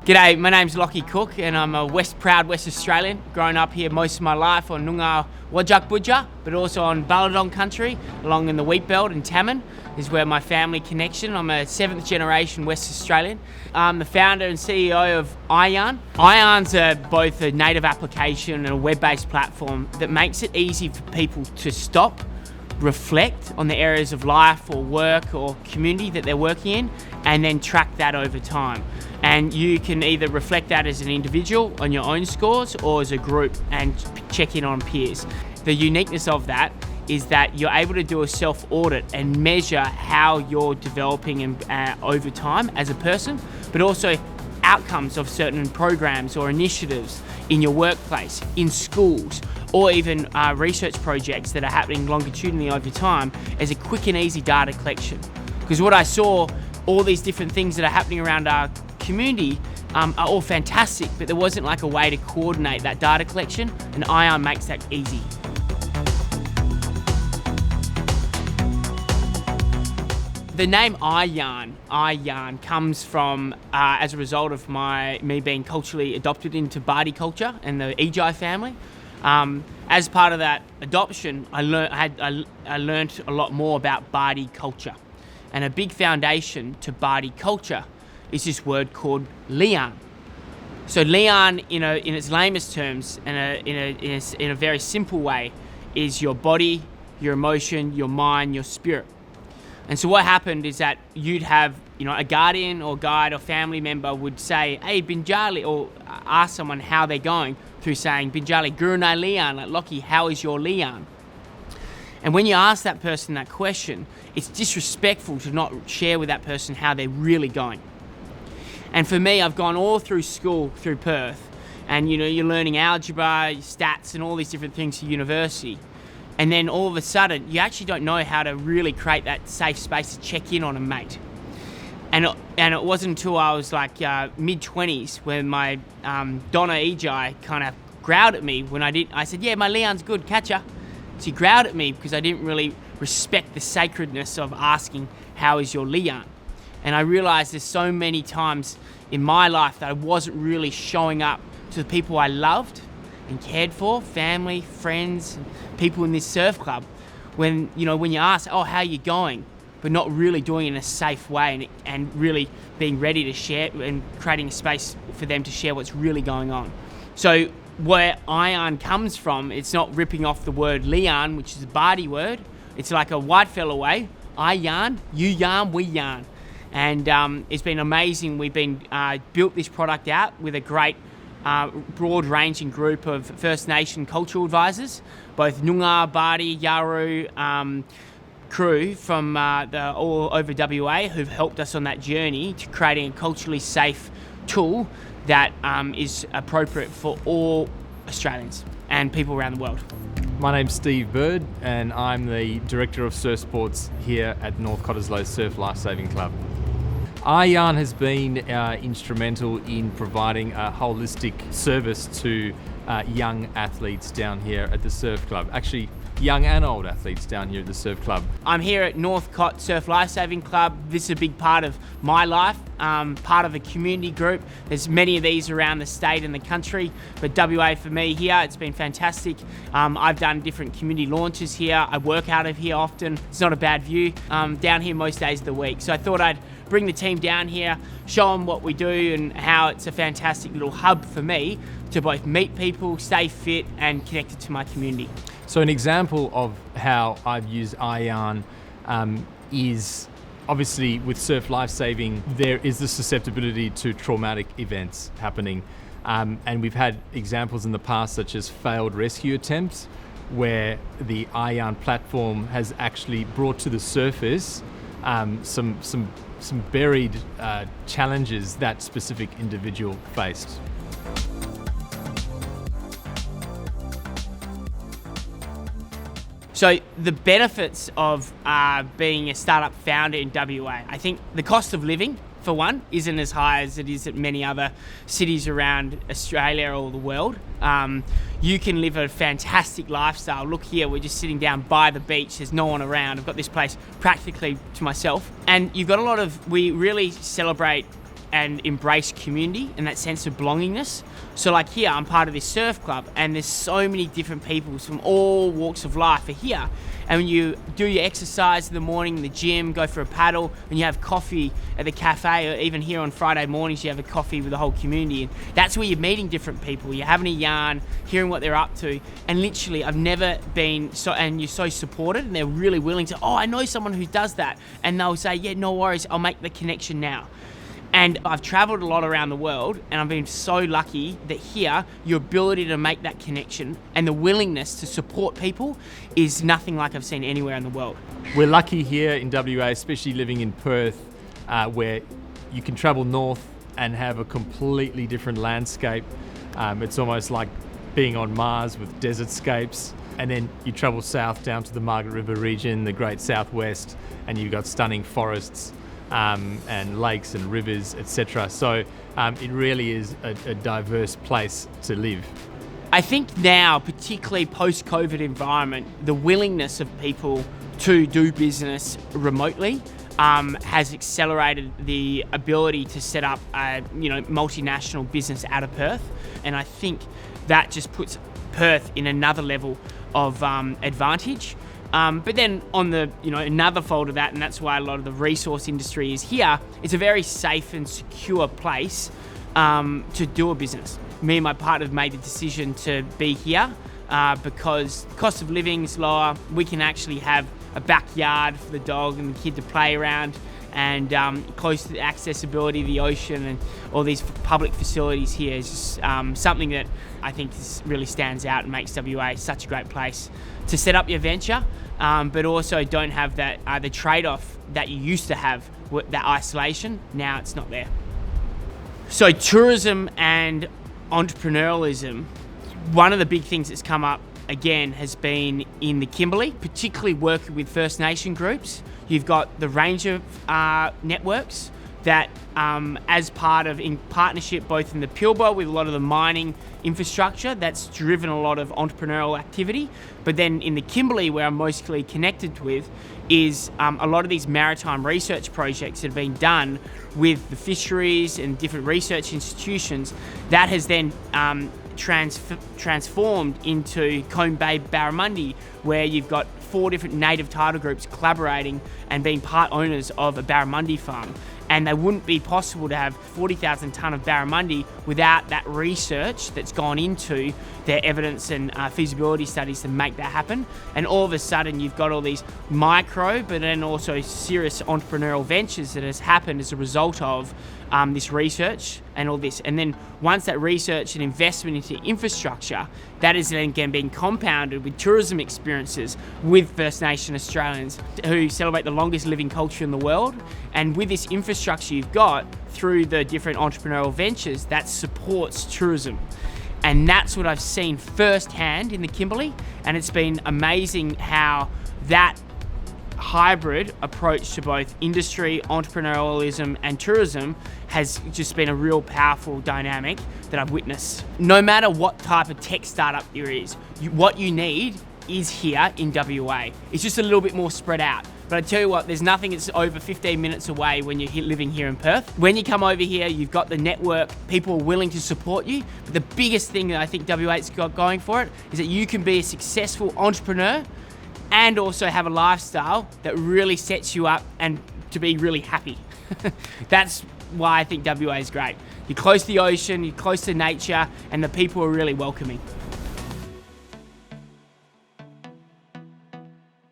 G'day, my name's Lockie Cooke and I'm a proud West Australian. Grown up here most of my life on Noongar Whadjuk Budja, but also on Balladong country, along in the wheat belt in Tammin is where my family connection. I'm a 7th generation West Australian. I'm the founder and CEO of iYarn. iYarn's both a native application and a web-based platform that makes it easy for people to stop, reflect on the areas of life or work or community that they're working in, and then track that over time. And you can either reflect that as an individual on your own scores or as a group and check in on peers. The uniqueness of that is that you're able to do a self-audit and measure how you're developing over time as a person, but also outcomes of certain programs or initiatives in your workplace, in schools, or even research projects that are happening longitudinally over time as a quick and easy data collection. Because what I saw, all these different things that are happening around our community are all fantastic, but there wasn't like a way to coordinate that data collection, and iYarn makes that easy. The name iYarn comes from as a result of me being culturally adopted into Bardi culture and the Ijai family. As part of that adoption, I learned a lot more about Bardi culture, and a big foundation to Bardi culture is this word called Liyarn. So Liyarn, in its lamest terms, and in a very simple way, is your body, your emotion, your mind, your spirit. And so what happened is that you'd have, a guardian or guide or family member would say, "Hey, Binjali," or ask someone how they're going through saying, "Binjali, Gurunai Liyarn," like, "Lockie, how is your Liyarn?" And when you ask that person that question, it's disrespectful to not share with that person how they're really going. And for me, I've gone all through school, through Perth, and you're learning algebra, stats, and all these different things at university. And then all of a sudden, you actually don't know how to really create that safe space to check in on a mate. And it wasn't until I was like mid-20s when my Donna Ijai kind of growled at me when I said, "Yeah, my Liyarn's good, catch ya." She growled at me because I didn't really respect the sacredness of asking, "How is your Liyarn?" And I realized there's so many times in my life that I wasn't really showing up to the people I loved and cared for, family, friends, and people in this surf club. When you ask, "Oh, how are you going?" but not really doing it in a safe way and really being ready to share and creating a space for them to share what's really going on. So where iYarn comes from, it's not ripping off the word Liyarn, which is a Bardi word. It's like a white fella way. I yarn, you yarn, we yarn. And it's been amazing. We've been built this product out with a great broad-ranging group of First Nation cultural advisors, both Noongar, Bardi, Yaru, crew from all over WA who've helped us on that journey to creating a culturally safe tool that is appropriate for all Australians and people around the world. My name's Steve Bird and I'm the Director of Surf Sports here at North Cottesloe Surf Lifesaving Club. iYarn has been instrumental in providing a holistic service to young athletes down here at the Surf Club. Actually, young and old athletes down here at the Surf Club. I'm here at North Cott Surf Lifesaving Club. This is a big part of my life, part of a community group. There's many of these around the state and the country, but WA for me here, it's been fantastic. I've done different community launches here. I work out of here often. It's not a bad view. Down here most days of the week. So I thought I'd bring the team down here, show them what we do and how it's a fantastic little hub for me to both meet people, stay fit and connected to my community. So an example of how I've used iYarn is obviously with surf lifesaving, there is the susceptibility to traumatic events happening. And we've had examples in the past such as failed rescue attempts where the iYarn platform has actually brought to the surface some buried challenges that specific individual faced. So the benefits of being a startup founder in WA, I think the cost of living, for one, isn't as high as it is at many other cities around Australia or the world. You can live a fantastic lifestyle. Look here, we're just sitting down by the beach. There's no one around. I've got this place practically to myself. And you've got we really celebrate and embrace community and that sense of belongingness. So like here, I'm part of this surf club, and there's so many different people from all walks of life are here. And when you do your exercise in the morning in the gym, go for a paddle, and you have coffee at the cafe, or even here on Friday mornings, you have a coffee with the whole community. And that's where you're meeting different people. You're having a yarn, hearing what they're up to. And literally, I've never been so, and you're so supported, and they're really willing to, oh, I know someone who does that. And they'll say, yeah, no worries, I'll make the connection now. And I've traveled a lot around the world, and I've been so lucky that here, your ability to make that connection and the willingness to support people is nothing like I've seen anywhere in the world. We're lucky here in WA, especially living in Perth, where you can travel north and have a completely different landscape. It's almost like being on Mars with desertscapes. And then you travel south down to the Margaret River region, the Great Southwest, and you've got stunning forests. And lakes and rivers, etc. So it really is a diverse place to live. I think now, particularly post-COVID environment, the willingness of people to do business remotely has accelerated the ability to set up a multinational business out of Perth. And I think that just puts Perth in another level of advantage. But then on the, another fold of that, and that's why a lot of the resource industry is here, it's a very safe and secure place to do a business. Me and my partner have made the decision to be here because the cost of living is lower. We can actually have a backyard for the dog and the kid to play around, and close to the accessibility of the ocean and all these public facilities here is just something that I think really stands out and makes WA such a great place to set up your venture, but also don't have that the trade-off that you used to have, that isolation. Now it's not there. So tourism and entrepreneurialism, one of the big things that's come up again has been in the Kimberley, particularly working with First Nation groups. You've got the Ranger networks that as part of, in partnership both in the Pilbara with a lot of the mining infrastructure, that's driven a lot of entrepreneurial activity. But then in the Kimberley, where I'm mostly connected with, is a lot of these maritime research projects that have been done with the fisheries and different research institutions that has then transformed into Combe Bay Barramundi, where you've got 4 different native title groups collaborating and being part owners of a barramundi farm. And they wouldn't be possible to have 40,000 tonne of barramundi without that research that's gone into their evidence and feasibility studies to make that happen. And all of a sudden you've got all these micro, but then also serious entrepreneurial ventures that has happened as a result of this research and all this. And then once that research and investment into infrastructure, that is then again being compounded with tourism experiences with First Nation Australians who celebrate the longest living culture in the world. And with this infrastructure you've got through the different entrepreneurial ventures, that supports tourism. And that's what I've seen firsthand in the Kimberley. And it's been amazing how that hybrid approach to both industry, entrepreneurialism and tourism has just been a real powerful dynamic that I've witnessed. No matter what type of tech startup there is, what you need is here in WA. It's just a little bit more spread out. But I tell you what, there's nothing that's over 15 minutes away when you're living here in Perth. When you come over here, you've got the network, people are willing to support you. But the biggest thing that I think WA's got going for it is that you can be a successful entrepreneur and also have a lifestyle that really sets you up and to be really happy. That's why I think WA is great. You're close to the ocean, you're close to nature, and the people are really welcoming.